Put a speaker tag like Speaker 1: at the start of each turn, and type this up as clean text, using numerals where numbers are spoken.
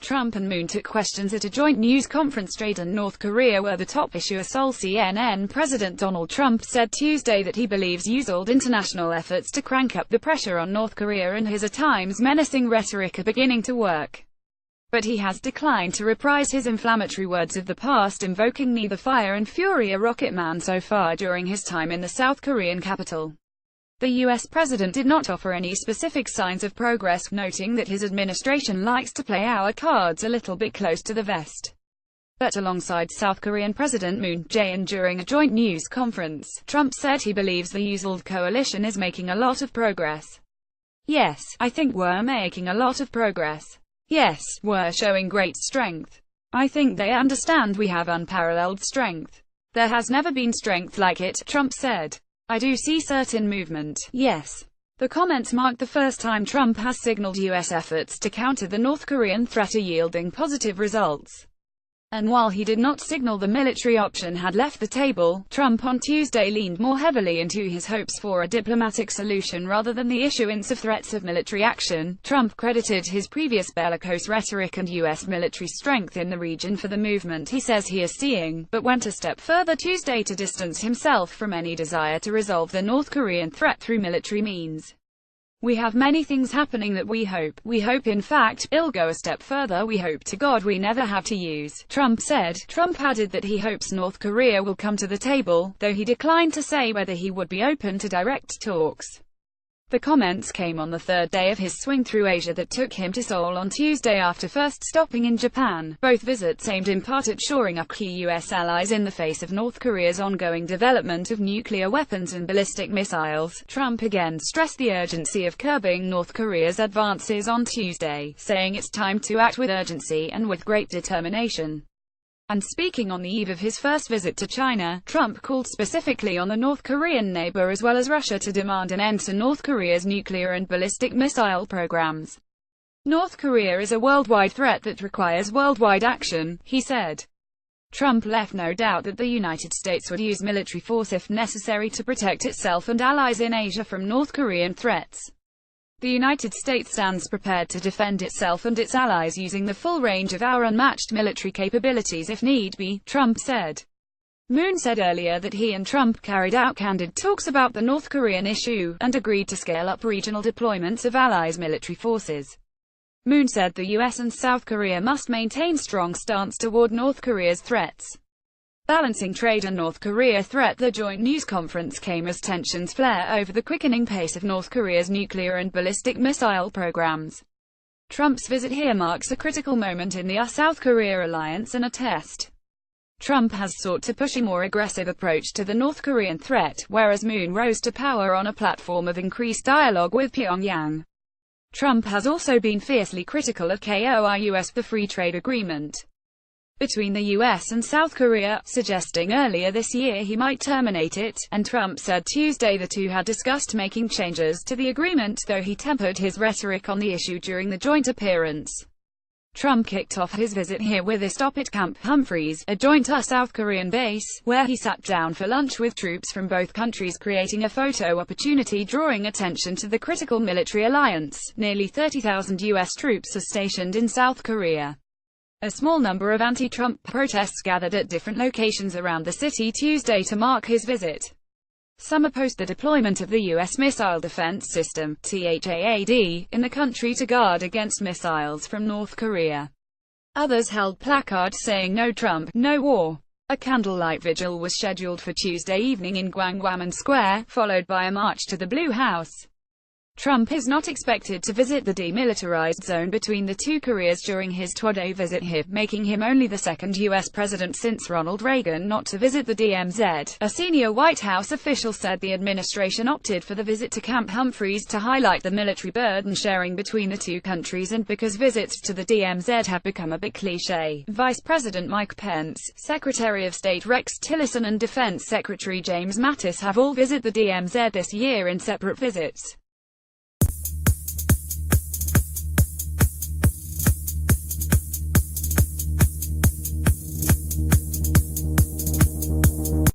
Speaker 1: Trump and Moon took questions at a joint news conference. Trade and North Korea were the top issue. A Seoul CNN President Donald Trump said Tuesday that he believes used international efforts to crank up the pressure on North Korea and his at times menacing rhetoric are beginning to work. But he has declined to reprise his inflammatory words of the past, invoking neither fire and fury a rocket man so far during his time in the South Korean capital. The U.S. president did not offer any specific signs of progress, noting that his administration likes to play our cards a little bit close to the vest. But alongside South Korean President Moon Jae-in during a joint news conference, Trump said he believes the USLD coalition is making a lot of progress. Yes, I think we're making a lot of progress. Yes, we're showing great strength. I think they understand we have unparalleled strength. There has never been strength like it, Trump said. I do see certain movement, yes. The comments marked the first time Trump has signaled U.S. efforts to counter the North Korean threat are yielding positive results. And while he did not signal the military option had left the table, Trump on Tuesday leaned more heavily into his hopes for a diplomatic solution rather than the issuance of threats of military action. Trump credited his previous bellicose rhetoric and U.S. military strength in the region for the movement he says he is seeing, but went a step further Tuesday to distance himself from any desire to resolve the North Korean threat through military means. We have many things happening that we hope in fact, it'll go a step further. We hope to God we never have to use, Trump said. Trump added that he hopes North Korea will come to the table, though he declined to say whether he would be open to direct talks. The comments came on the third day of his swing through Asia that took him to Seoul on Tuesday after first stopping in Japan. Both visits aimed in part at shoring up key U.S. allies in the face of North Korea's ongoing development of nuclear weapons and ballistic missiles. Trump again stressed the urgency of curbing North Korea's advances on Tuesday, saying it's time to act with urgency and with great determination. And speaking on the eve of his first visit to China, Trump called specifically on the North Korean neighbor as well as Russia to demand an end to North Korea's nuclear and ballistic missile programs. North Korea is a worldwide threat that requires worldwide action, he said. Trump left no doubt that the United States would use military force if necessary to protect itself and allies in Asia from North Korean threats. The United States stands prepared to defend itself and its allies using the full range of our unmatched military capabilities if need be, Trump said. Moon said earlier that he and Trump carried out candid talks about the North Korean issue, and agreed to scale up regional deployments of allies' military forces. Moon said the US and South Korea must maintain strong stance toward North Korea's threats. Balancing trade and North Korea threat. The joint news conference came as tensions flare over the quickening pace of North Korea's nuclear and ballistic missile programs. Trump's visit here marks a critical moment in the South Korea alliance and a test. Trump has sought to push a more aggressive approach to the North Korean threat, whereas Moon rose to power on a platform of increased dialogue with Pyongyang. Trump has also been fiercely critical of KOIUS, the free trade agreement between the US and South Korea, suggesting earlier this year he might terminate it, and Trump said Tuesday the two had discussed making changes to the agreement, though he tempered his rhetoric on the issue during the joint appearance. Trump kicked off his visit here with a stop at Camp Humphreys, a joint South Korean base, where he sat down for lunch with troops from both countries, creating a photo opportunity drawing attention to the critical military alliance. Nearly 30,000 US troops are stationed in South Korea. A small number of anti-Trump protests gathered at different locations around the city Tuesday to mark his visit. Some opposed the deployment of the U.S. Missile Defense System, THAAD, in the country to guard against missiles from North Korea. Others held placards saying "No Trump, no war." A candlelight vigil was scheduled for Tuesday evening in Gwanghwamun Square, followed by a march to the Blue House. Trump is not expected to visit the demilitarized zone between the two Koreas during his two-day visit here, making him only the second U.S. president since Ronald Reagan not to visit the DMZ. A senior White House official said the administration opted for the visit to Camp Humphreys to highlight the military burden sharing between the two countries and because visits to the DMZ have become a bit cliché. Vice President Mike Pence, Secretary of State Rex Tillerson and Defense Secretary James Mattis have all visited the DMZ this year in separate visits.